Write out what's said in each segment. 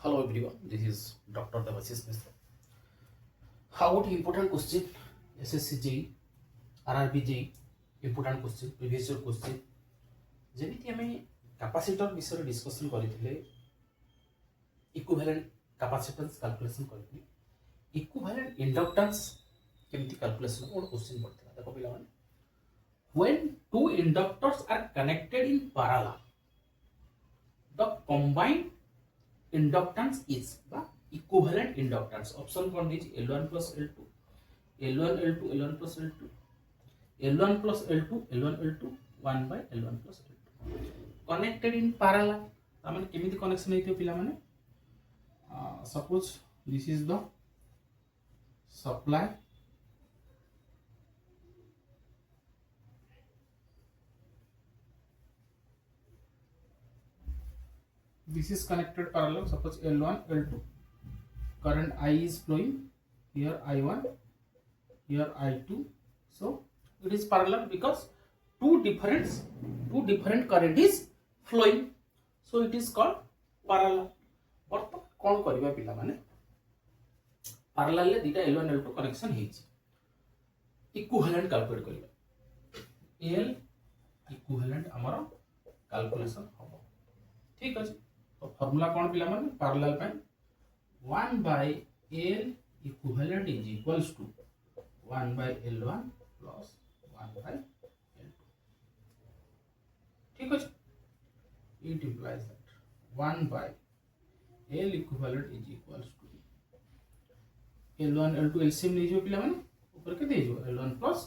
Hello everyone, this is Dr. Devashish Mishra. How about important question? SSC JEE, RRB JEE, important question, previous year question. ଯେମିତି ଆମେ capacitor ବିଷୟରେ discussion କରିଥିଲେ, equivalent କାପାସିଟନ୍ସ calculation କରିଥିଲେ, equivalent ଇଣ୍ଡକ୍ଟାନ୍ସ କେମିତି calculation ଗୋଟେ question ପଡ଼ିଥିଲା। ଦେଖ ପିଲାମାନେ, when two inductors are connected in parallel, the combined inductance is the equivalent inductance. Option कौन दीजिए? L1 plus L2, L1 L2, L1 plus L2, L1 plus L2, L1 L2, 1 by L1 plus L2. Connected in parallel. ताମାନେ केमिति connection हेतियो पिला माने? Suppose this is the supply, this is connected parallel. Suppose L1 L2, current I is flowing, here I1, here I2, so it is parallel because two different current is flowing, so it is called parallel. बर्तमान कौन करिबा पिला माने? parallel ले दीटा L1 L2 connection हेछि, equivalent calculate करिबा। L equivalent हमर कैलकुलेशन हबो, ठीक अछि। तो फार्मूला कौन पिला माने? पैरेलल पे 1 by L equivalent is equals to 1 by L1 plus 1 by L2, ठीक अछि। It implies that 1 by L equivalent is equals to L1 L2 LCM नहीं जो पिला माने ऊपर के दे जो L1 plus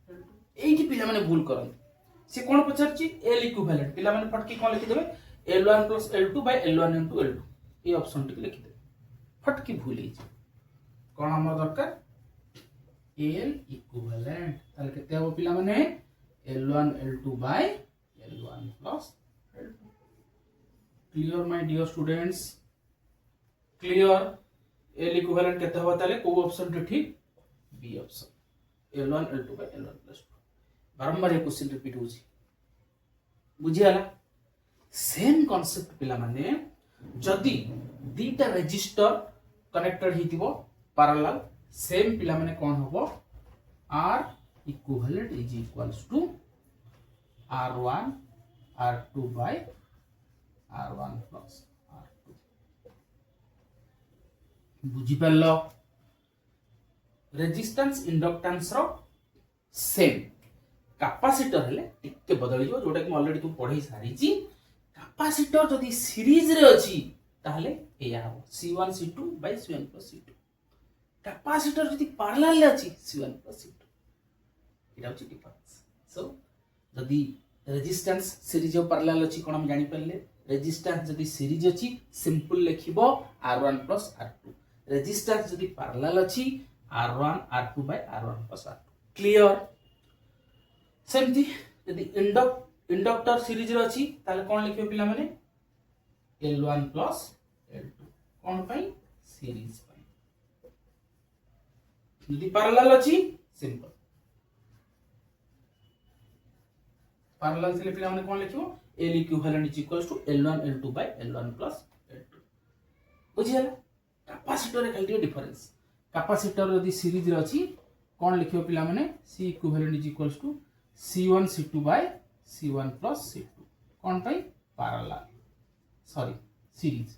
L2। एठी पिला माने भूल करन, से कोन पचारची L equivalent, पिला माने फटकी कोन लिखि देबे L1 plus L2 by L1 into L2, ये ऑप्शन टिक लिखि दे, फटकी भूल ही जे कोन हमर दरकार L equivalent, ताले केते हो पिला माने L1 L2 by L1 plus L2। Clear my dear students, clear? L equivalent केते हो ताले को ऑप्शन टे ठीक? B option, L1 L2 by L1 plus 2। बारंबार ये क्वेश्चन रिपीट होची, बुझियाला? सेम कॉन्सेप्ट पिला माने जदी दीटा रेजिस्टर कनेक्टेड हितिबो पैरेलल, सेम पिला माने कोन होबो? R equivalent is equals to R1 R2 by R1 plus R2। बुझी परलो? रेजिस्टेंस इंडक्टेंस रो सेम, कैपेसिटर हेले टिके बदली जो, जोटा कि ऑलरेडी तू पढ़ी सारी छी। कैपेसिटर जदि सीरीज रे अछि ताहले एया हो C1 C2 by C1 plus C2। Capacitor जदि पैरेलल रे अछि C1 plus C2, इटा होची डिफरेंस। सो जदि रेजिस्टेंस सीरीज और पैरेलल अछि कोन हम जानि परले? रेजिस्टेंस जदि सीरीज अछि सिंपल लिखिबो R1 plus R2, रेजिस्टेंस जदि पैरेलल अछि R1 R2 by R1 plus R2। Clear? सेमती यदि इंडक्टर सीरीज रे अछि ताले कोन लिखियो पिला माने? L1 plus L2, कोन पई? सीरीज पई। यदि पैरेलल अछि सिंपल, पैरेलल से पिला माने कोन लिखियो? L equivalent is equals to L1 L2 by L1 plus L2। बुझियाला? कैपेसिटर रे खाली डिफरेंस, कैपेसिटर यदि सीरीज रे अछि कोन लिखियो पिला माने? C equivalent is equals to C1 C2 by C1 plus C2, कोन पई? पैरेलल, सॉरी सीरीज,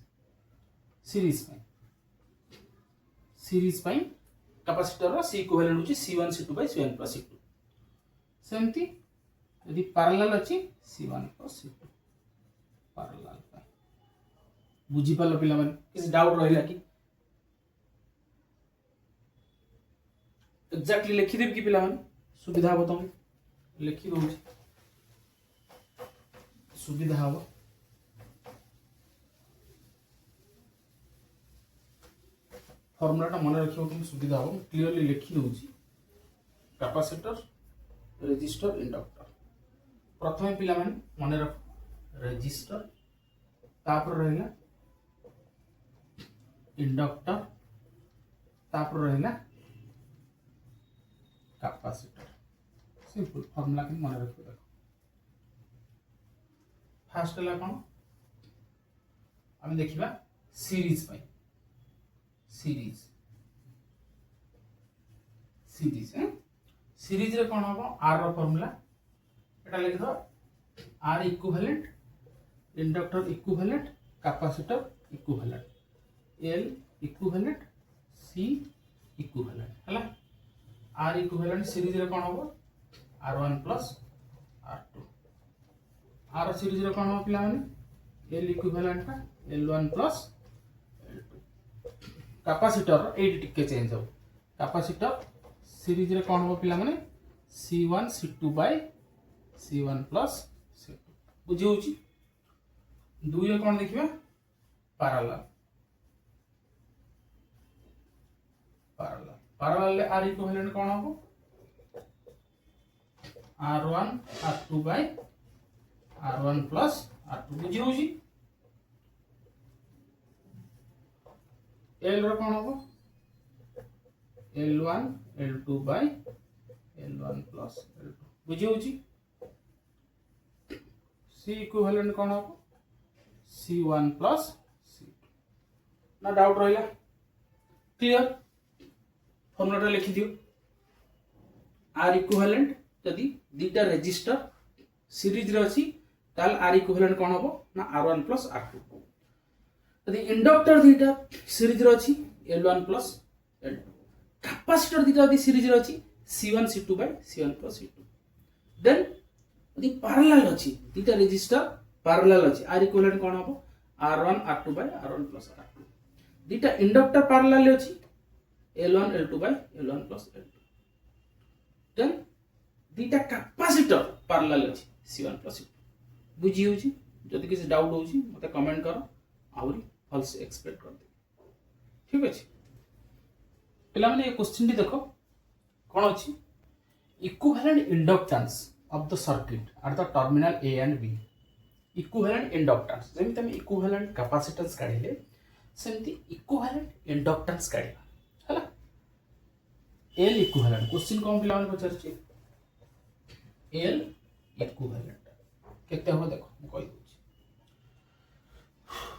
सीरीज पई कैपेसिटर रो C इक्विवेलेंट होची C1 C2 by C1 plus C2। सेमती यदि पैरेलल अछि C1 plus C2 पैरेलल पई। बुझी पालो पिला माने? किसी डाउट रहिला कि? एग्जैक्टली लिखि देब कि पिला माने? सुविधा हो तुम लिखि दो, सुविधा हो। फॉर्मूला मन रखियो कि सुविधा हो, क्लियरली लिखि दउची। Capacitor, resistor, inductor. प्रथम पिला माने मन रख रेजिस्टर, तापर रहला इंडक्टर, तापर रहला कैपेसिटर। सिंपल फॉर्मूला के मन रखियो। देखो फास्ट हला कोन? हम देखिबा सीरीज पाई सीरीज सीरीज सीरीज रे कौन हम आर रो फॉर्मूला एटा लिख दो R equivalent inductor equivalent capacitor equivalent L equivalent C equivalent हला आर इक्विवेलेंट सीरीज रे कौन हम R1 plus R2 R series रे कौन हम पिला माने एल इक्विवेलेंट का L1 plus L2 capacitor eight टिके चेंज हो कैपेसिटर सीरीज रे कौन हम पिला माने C1 C2 by C1 plus C2 बुझी होची दुई रे कौन देखिबा पैरेलल पैरेलल ले आर इक्विवेलेंट कौन हो R1 R2 by R1 plus R2 बुझी होची L रो कौन हो L1 L2 by L1 plus L2 बुझी होची C इक्विवेलेंट कौन हो C1 plus C2 ना डाउट रहिला क्लियर फॉर्मूला लिखि दियो R इक्विवेलेंट यदि दीटा रेजिस्टर सीरीज रे अछि ताल आर इक्विवेलेंट कोन हबो ना R1 प्लस R2 यदि इंडक्टर दीटा सीरीज रे अछि L1 प्लस L2 कैपेसिटर दीटा यदि सीरीज रे अछि C1 C2 by C1 plus C2 then यदि पैरेलल अछि दीटा रेजिस्टर पैरेलल अछि आर इक्विवेलेंट कोन हबो R1 R2 by R1 plus R2 दीटा इंडक्टर पैरेलल अछि L1 L2 by L1 plus L2 then दीटा कैपेसिटर पैरेलल अछि C1 प्लस C2 बुझी होची जदि किसी डाउट होची मते कमेंट करो आउरी भल से एक्सप्लेन कर दे ठीक अछि पिला माने ये क्वेश्चन टी देखो कोन अछि equivalent inductance of the circuit at the terminal A and B equivalent inductance जेमि तमे इक्विवेलेंट कैपेसिटेंस काढिले सेमति इक्विवेलेंट इंडक्टेंस काढिबा हला L इक्विवेलेंट क्वेश्चन कोन पिला माने पचारछि L इक्विवेलेंट केते हो देखो म कहि दूची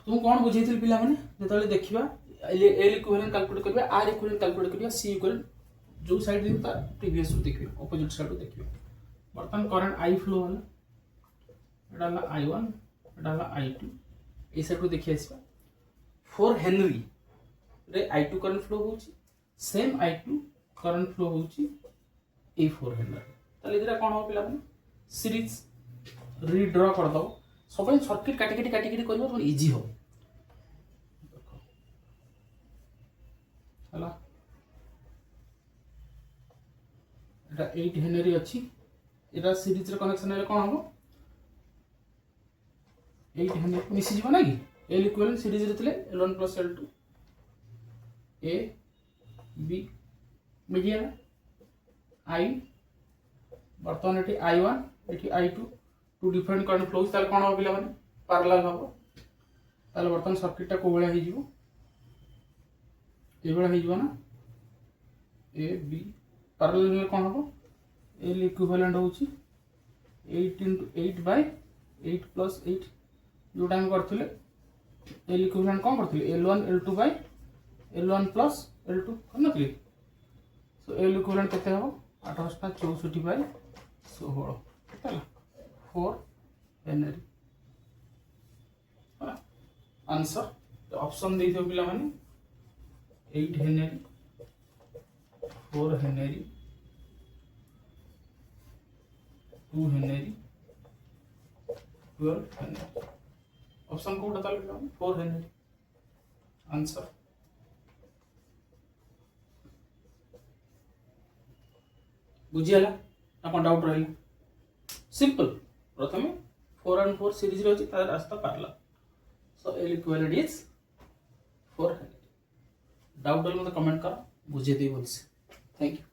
तुम कोन बुझैथिल पिला माने जेतले देखिबा L इक्विवेलेंट कैलकुलेट करबा R इक्विवेलेंट कैलकुलेट करबा C इक्विवेलेंट जो साइड दिन ता प्रीवियस रो देखिबा ऑपोजिट साइड रो देखिबा बर्तन करंट I फ्लो होला एटा ला I1 एटा ला I2 ए साइड रो देखि आसीबा 4 हेनरी रे I2 करंट फ्लो होची सेम I2 करंट फ्लो होची ए 4 हेनरी ताले इधर कोन हो पिला माने सीरीज रीड्रॉ कर दो सब सर्किट काटी करबो तो इजी हो देखो हला एटा 8 हेनरी अछि एटा सीरीज रे कनेक्शन हेले कोन हो 8 हेनरी मिसी जीव ना कि L इक्विवेलेंट सीरीज रे तले L1 plus L2 A B medium I बर्तमान एठी I1 एठी I2 to different current flows ताल कोन हो पिला माने पैरेलल हो ताल बर्तमान सर्किट टा को बेला हे जीवो ए बेला हे जीवो ना A B पैरेलल में कोन हो L इक्विवेलेंट होची 8 into 8 by 8 plus 8 जो टाइम करथिले L इक्विवेलेंट कोन करथिले L1 L2 by L1 plus L2 करनथि सो L इक्विवेलेंट केते हो 864 by 16 केतला 4 हेनरी आंसर तो ऑप्शन दे दियो पिला माने 8 henry 4 henry 2 henry 12 henry option कोड ताल पिला 4 हेनरी आंसर बुझियाला अपन डाउट रही सिंपल प्रथमे 4 and 4 सीरीज रे अछि तार रास्ता पारला so L equivalent is 4 henry doubt मत कमेंट कर बुझे दे बोलसे थैंक यू।